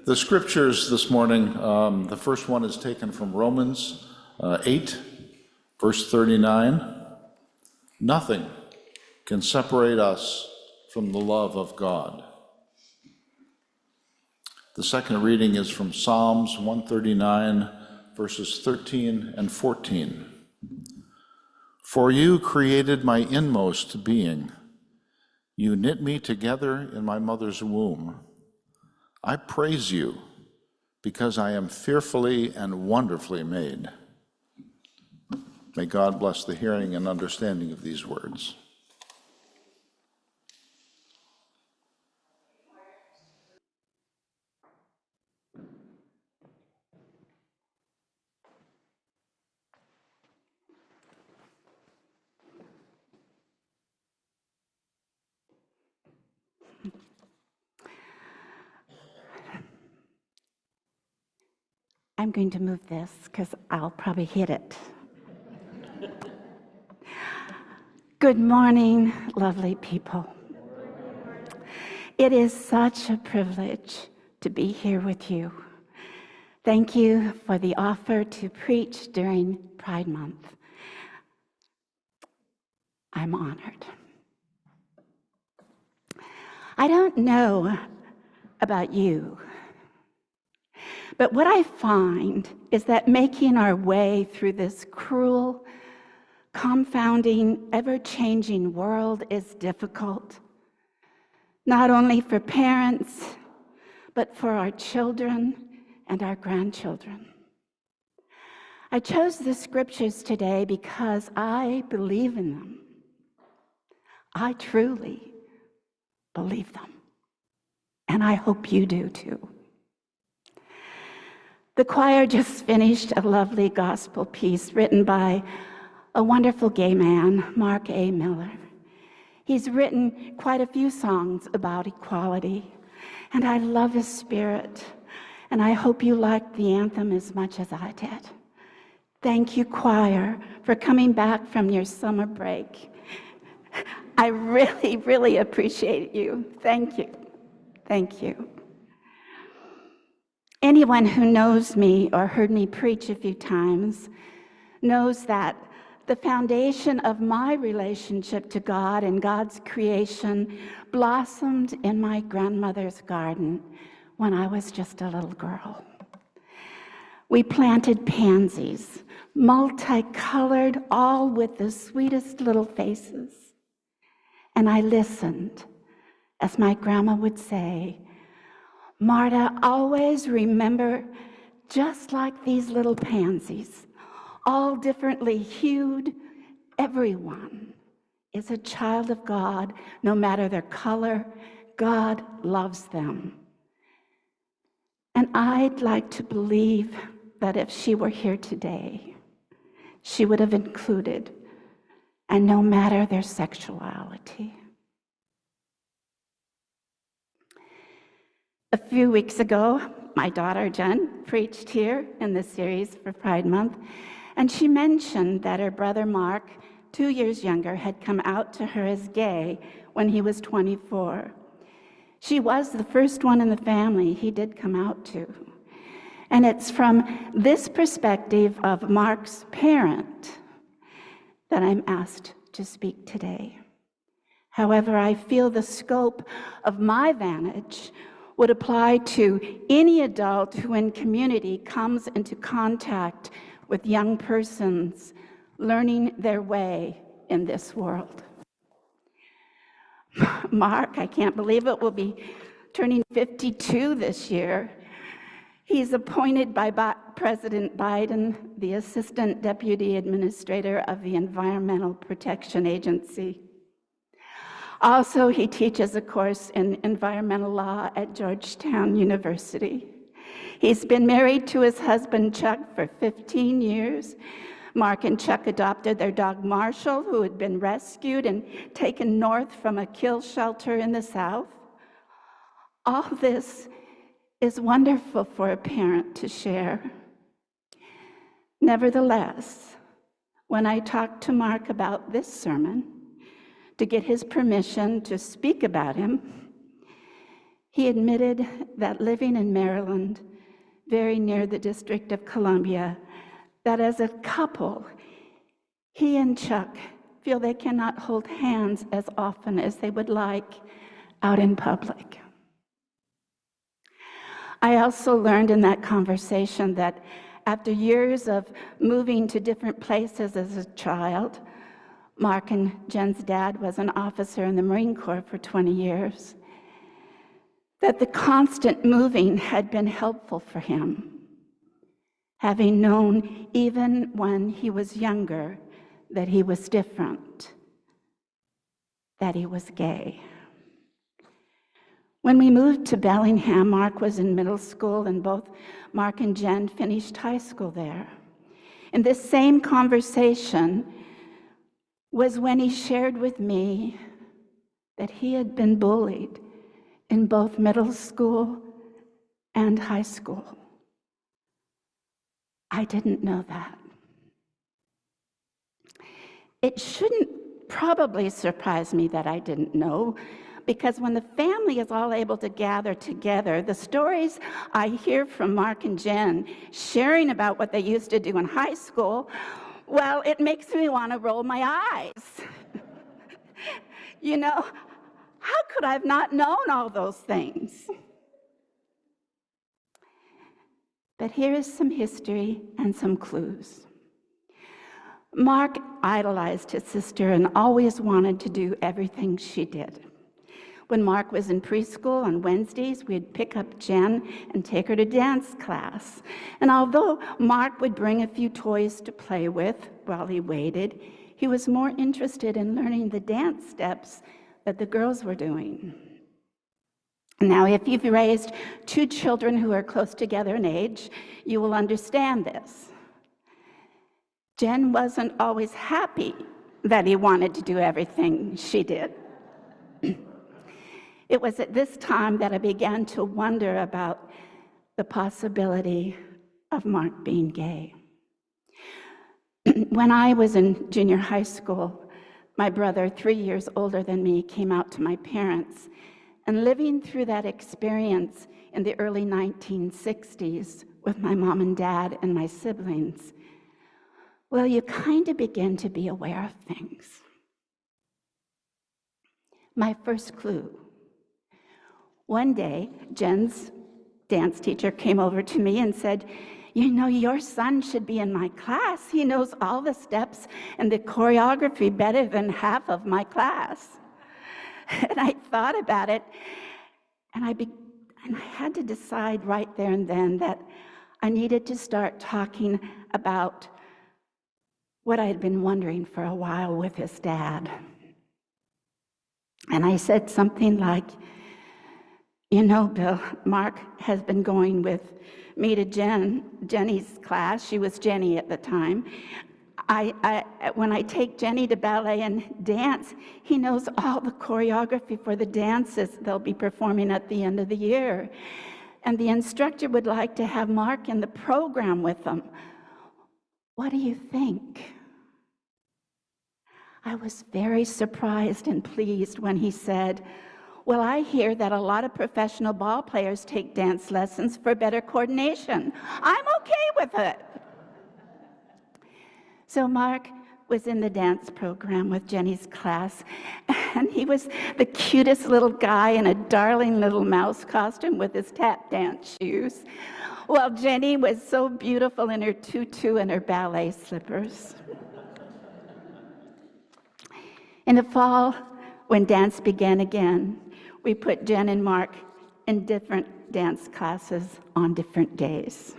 The scriptures this morning, the first one is taken from Romans 8, verse 39. Nothing can separate us from the love of God. The second reading is from Psalms 139, verses 13 and 14. For you created my inmost being. You knit me together in my mother's womb. I praise you because I am fearfully and wonderfully made. May God bless the hearing and understanding of these words. I'm going to move this because I'll probably hit it. Good morning, lovely people. It is such a privilege to be here with you. Thank you for the offer to preach during Pride Month. I'm honored. I don't know about you, but what I find is that making our way through this cruel, confounding, ever-changing world is difficult, not only for parents, but for our children and our grandchildren. I chose the scriptures today because I believe in them. I truly believe them, and I hope you do too. The choir just finished a lovely gospel piece written by a wonderful gay man, Mark A. Miller. He's written quite a few songs about equality, and I love his spirit, and I hope you liked the anthem as much as I did. Thank you, choir, for coming back from your summer break. I really, really appreciate you. Thank you. Thank you. Anyone who knows me or heard me preach a few times knows that the foundation of my relationship to God and God's creation blossomed in my grandmother's garden when I was just a little girl. We planted pansies, multicolored, all with the sweetest little faces. And I listened, as my grandma would say, Marta, always remember, just like these little pansies, all differently hued, everyone is a child of God, no matter their color. God loves them. And I'd like to believe that if she were here today, she would have included, and no matter their sexuality. A few weeks ago, my daughter Jen preached here in the series for Pride Month, and she mentioned that her brother Mark, 2 years younger, had come out to her as gay when he was 24. She was the first one in the family he did come out to. And it's from this perspective of Mark's parent that I'm asked to speak today. However, I feel the scope of my vantage would apply to any adult who in community comes into contact with young persons learning their way in this world. Mark, I can't believe it, will be turning 52 this year. He's appointed by President Biden the Assistant Deputy Administrator of the Environmental Protection Agency. Also, he teaches a course in environmental law at Georgetown University. He's been married to his husband, Chuck, for 15 years. Mark and Chuck adopted their dog, Marshall, who had been rescued and taken north from a kill shelter in the South. All this is wonderful for a parent to share. Nevertheless, when I talked to Mark about this sermon, to get his permission to speak about him, He admitted that living in Maryland, very near the District of Columbia, that as a couple, he and Chuck feel they cannot hold hands as often as they would like out in public. I also learned in that conversation that after years of moving to different places as a child, Mark and Jen's dad was an officer in the Marine Corps for 20 years, that the constant moving had been helpful for him, having known even when he was younger that he was different, that he was gay. When we moved to Bellingham, Mark was in middle school, and both Mark and Jen finished high school there. And this same conversation was when he shared with me that he had been bullied in both middle school and high school. I didn't know that. It shouldn't probably surprise me that I didn't know, because when the family is all able to gather together, the stories I hear from Mark and Jen sharing about what they used to do in high school, well, it makes me want to roll my eyes. You know, how could I have not known all those things? But here is some history and some clues. Mark idolized his sister and always wanted to do everything she did. When Mark was in preschool on Wednesdays, we'd pick up Jen and take her to dance class. And although Mark would bring a few toys to play with while he waited, he was more interested in learning the dance steps that the girls were doing. Now, if you've raised two children who are close together in age, you will understand this. Jen wasn't always happy that he wanted to do everything she did. It was at this time that I began to wonder about the possibility of Mark being gay. When I was in junior high school, my brother, 3 years older than me, came out to my parents. And living through that experience in the early 1960s with my mom and dad and my siblings, well, you kind of begin to be aware of things. My first clue. One day, Jen's dance teacher came over to me and said, "You know, your son should be in my class. He knows all the steps and the choreography better than half of my class." And I thought about it, and I had to decide right there and then that I needed to start talking about what I had been wondering for a while with his dad. And I said something like, "You know, Bill, Mark has been going with me to Jenny's class." She was Jenny at the time. When I take Jenny to ballet and dance, he knows all the choreography for the dances they'll be performing at the end of the year. And the instructor would like to have Mark in the program with them. What do you think? I was very surprised and pleased when he said, "Well, I hear that a lot of professional ball players take dance lessons for better coordination. I'm okay with it." So Mark was in the dance program with Jenny's class, and he was the cutest little guy in a darling little mouse costume with his tap dance shoes, while Jenny was so beautiful in her tutu and her ballet slippers. In the fall, when dance began again, we put Jen and Mark in different dance classes on different days.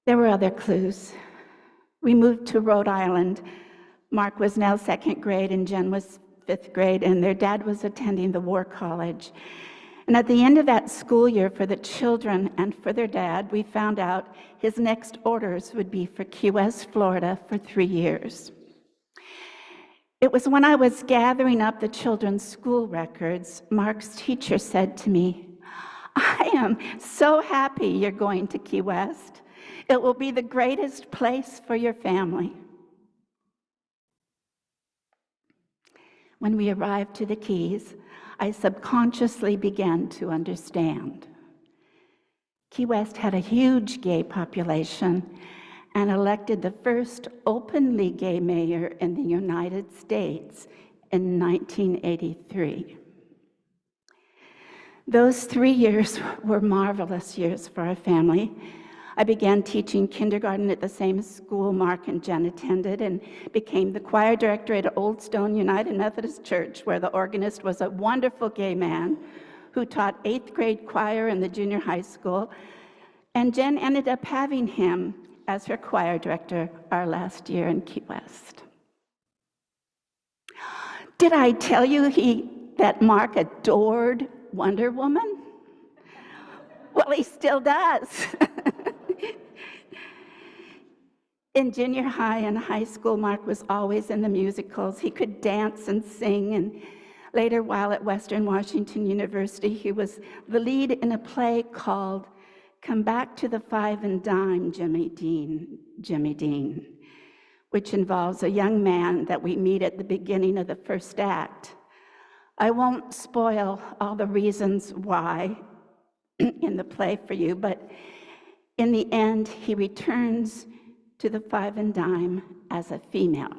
There were other clues. We moved to Rhode Island. Mark was now 2nd grade and Jen was 5th grade, and their dad was attending the War College. And at the end of that school year, for the children and for their dad, we found out his next orders would be for Key West, Florida for 3 years. It was when I was gathering up the children's school records, Mark's teacher said to me, "I am so happy you're going to Key West. It will be the greatest place for your family." When we arrived to the Keys, I subconsciously began to understand. Key West had a huge gay population and elected the first openly gay mayor in the United States in 1983. Those 3 years were marvelous years for our family. I began teaching kindergarten at the same school Mark and Jen attended and became the choir director at Old Stone United Methodist Church, where the organist was a wonderful gay man who taught 8th grade choir in the junior high school. And Jen ended up having him as her choir director our last year in Key West. Did I tell you that Mark adored Wonder Woman? Well, he still does. In junior high and high school, Mark was always in the musicals. He could dance and sing, and later, while at Western Washington University, he was the lead in a play called Come Back to the Five and Dime, Jimmy Dean, which involves a young man that we meet at the beginning of the first act. I won't spoil all the reasons why in the play for you, but in the end, he returns to the Five and Dime as a female.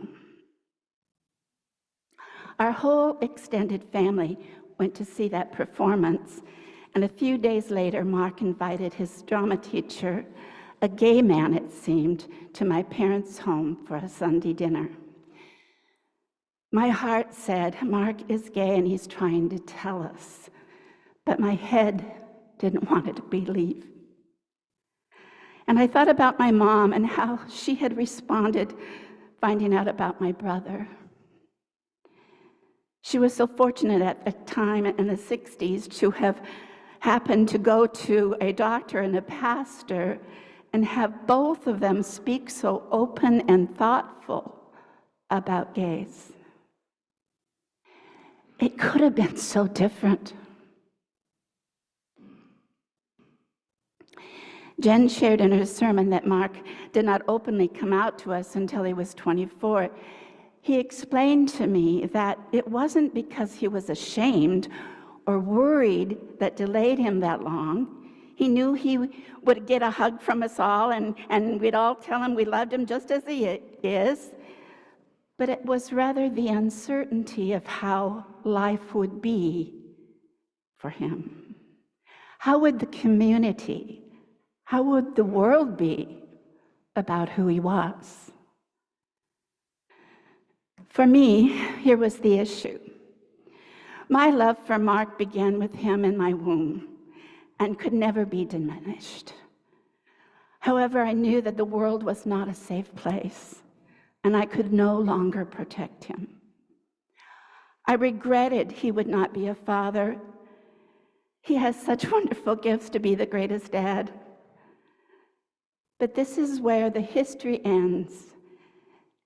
Our whole extended family went to see that performance, and a few days later, Mark invited his drama teacher, a gay man it seemed, to my parents' home for a Sunday dinner. My heart said, Mark is gay and he's trying to tell us, but my head didn't want to believe. And I thought about my mom and how she had responded finding out about my brother. She was so fortunate at the time in the 60s to have happened to go to a doctor and a pastor and have both of them speak so open and thoughtful about gays. It could have been so different. Jen shared in her sermon that Mark did not openly come out to us until he was 24. He explained to me that it wasn't because he was ashamed or worried that delayed him that long. He knew he would get a hug from us all, and we'd all tell him we loved him just as he is. But it was rather the uncertainty of how life would be for him. How would the community, how would the world be about who he was? For me, here was the issue. My love for Mark began with him in my womb and could never be diminished. However, I knew that the world was not a safe place, and I could no longer protect him. I regretted he would not be a father. He has such wonderful gifts to be the greatest dad. But this is where the history ends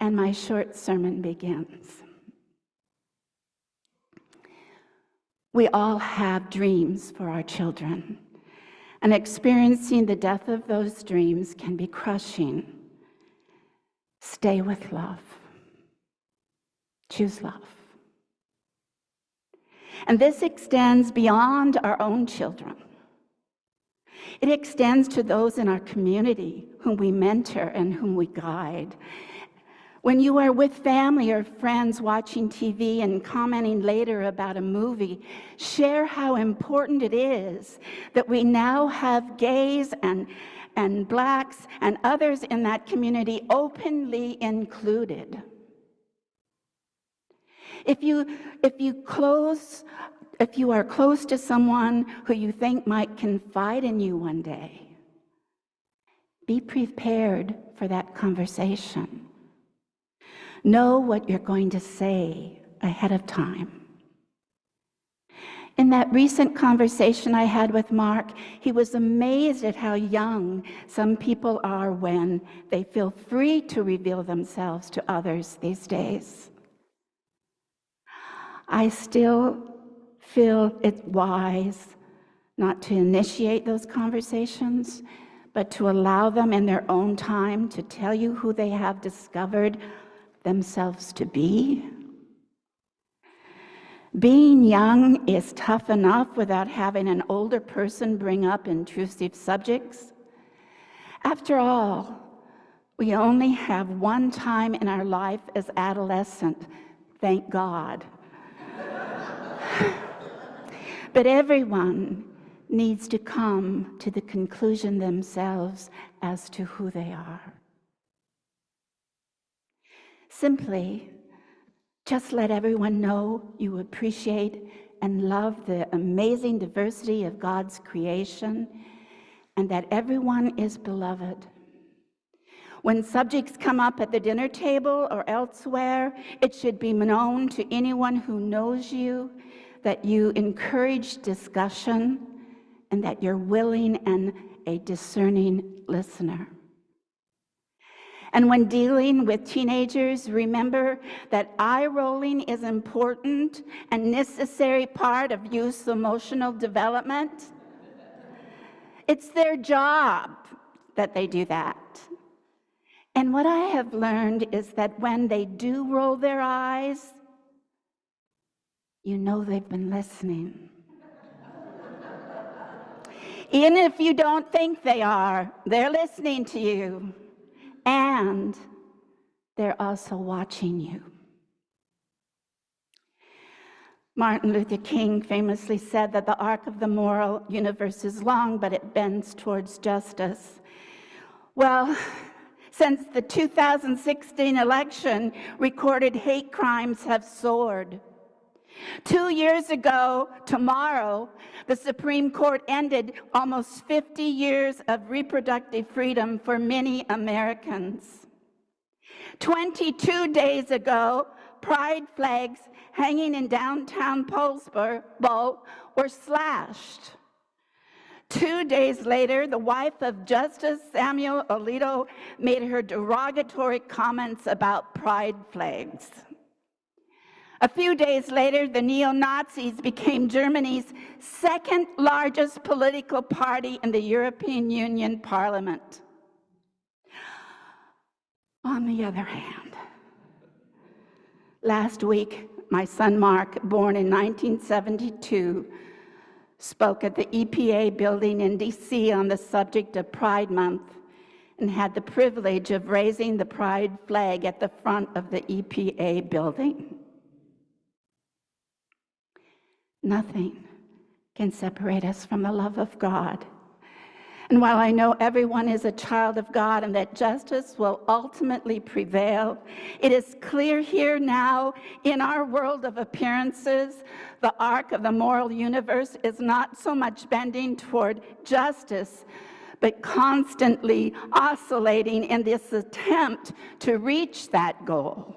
and my short sermon begins. We all have dreams for our children, and experiencing the death of those dreams can be crushing. Stay with love. Choose love. And this extends beyond our own children. It extends to those in our community whom we mentor and whom we guide. When you are with family or friends watching TV and commenting later about a movie, share how important it is that we now have gays and blacks and others in that community openly included. If you are close to someone who you think might confide in you one day, be prepared for that conversation. Know what you're going to say ahead of time. In that recent conversation I had with Mark, he was amazed at how young some people are when they feel free to reveal themselves to others these days. I still feel it's wise not to initiate those conversations, but to allow them in their own time to tell you who they have discovered themselves to be. Being young is tough enough without having an older person bring up intrusive subjects. After all, we only have one time in our life as adolescent, thank God. But everyone needs to come to the conclusion themselves as to who they are. Simply, just let everyone know you appreciate and love the amazing diversity of God's creation and that everyone is beloved. When subjects come up at the dinner table or elsewhere, it should be known to anyone who knows you that you encourage discussion and that you're willing and a discerning listener. And when dealing with teenagers, remember that eye-rolling is important and necessary part of youth's emotional development. It's their job that they do that. And what I have learned is that when they do roll their eyes, you know they've been listening. Even if you don't think they are, they're listening to you. And they're also watching you. Martin Luther King famously said that the arc of the moral universe is long, but it bends towards justice. Well, since the 2016 election, recorded hate crimes have soared. 2 years ago, tomorrow, the Supreme Court ended almost 50 years of reproductive freedom for many Americans. 22 days ago, pride flags hanging in downtown Poulsbo were slashed. 2 days later, the wife of Justice Samuel Alito made her derogatory comments about pride flags. A few days later, the neo-Nazis became Germany's second largest political party in the European Union Parliament. On the other hand, last week, my son Mark, born in 1972, spoke at the EPA building in DC on the subject of Pride Month and had the privilege of raising the pride flag at the front of the EPA building. Nothing can separate us from the love of God. And while I know everyone is a child of God and that justice will ultimately prevail, it is clear here now in our world of appearances, the arc of the moral universe is not so much bending toward justice, but constantly oscillating in this attempt to reach that goal.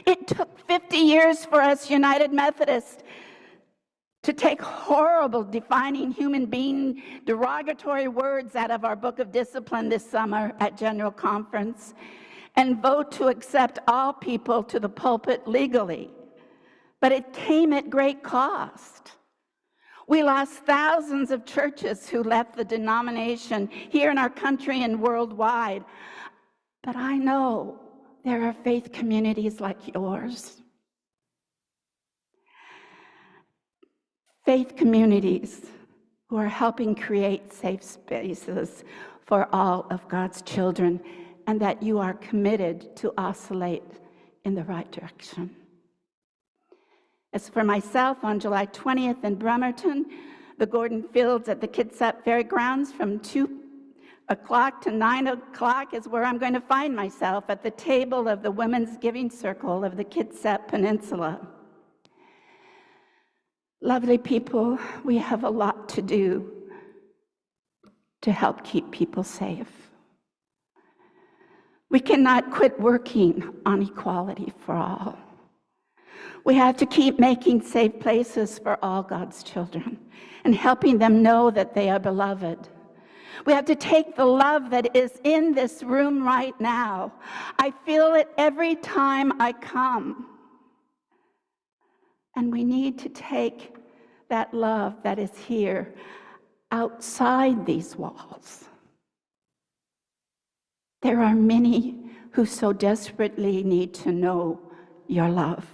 It took 50 years for us United Methodists to take horrible, defining human being, derogatory words out of our book of discipline this summer at General Conference and vote to accept all people to the pulpit legally. But it came at great cost. We lost thousands of churches who left the denomination here in our country and worldwide. But I know there are faith communities like yours. Faith communities who are helping create safe spaces for all of God's children, and that you are committed to oscillate in the right direction. As for myself, on July 20th in Bremerton, the Gordon Fields at the Kitsap Fairgrounds from 2 o'clock to 9 o'clock is where I'm going to find myself at the table of the Women's Giving Circle of the Kitsap Peninsula. Lovely people, we have a lot to do to help keep people safe. We cannot quit working on equality for all. We have to keep making safe places for all God's children and helping them know that they are beloved. We have to take the love that is in this room right now. I feel it every time I come. And we need to take that love that is here outside these walls. There are many who so desperately need to know your love.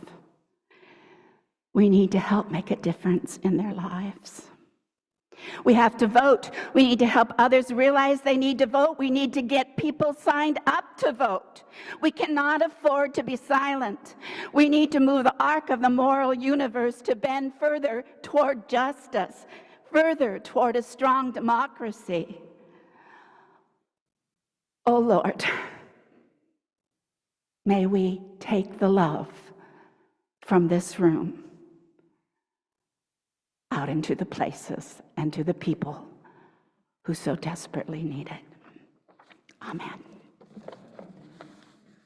We need to help make a difference in their lives. We have to vote. We need to help others realize they need to vote. We need to get people signed up to vote. We cannot afford to be silent. We need to move the arc of the moral universe to bend further toward justice, further toward a strong democracy. Oh Lord, may we take the love from this room out into the places and to the people who so desperately need it. Amen.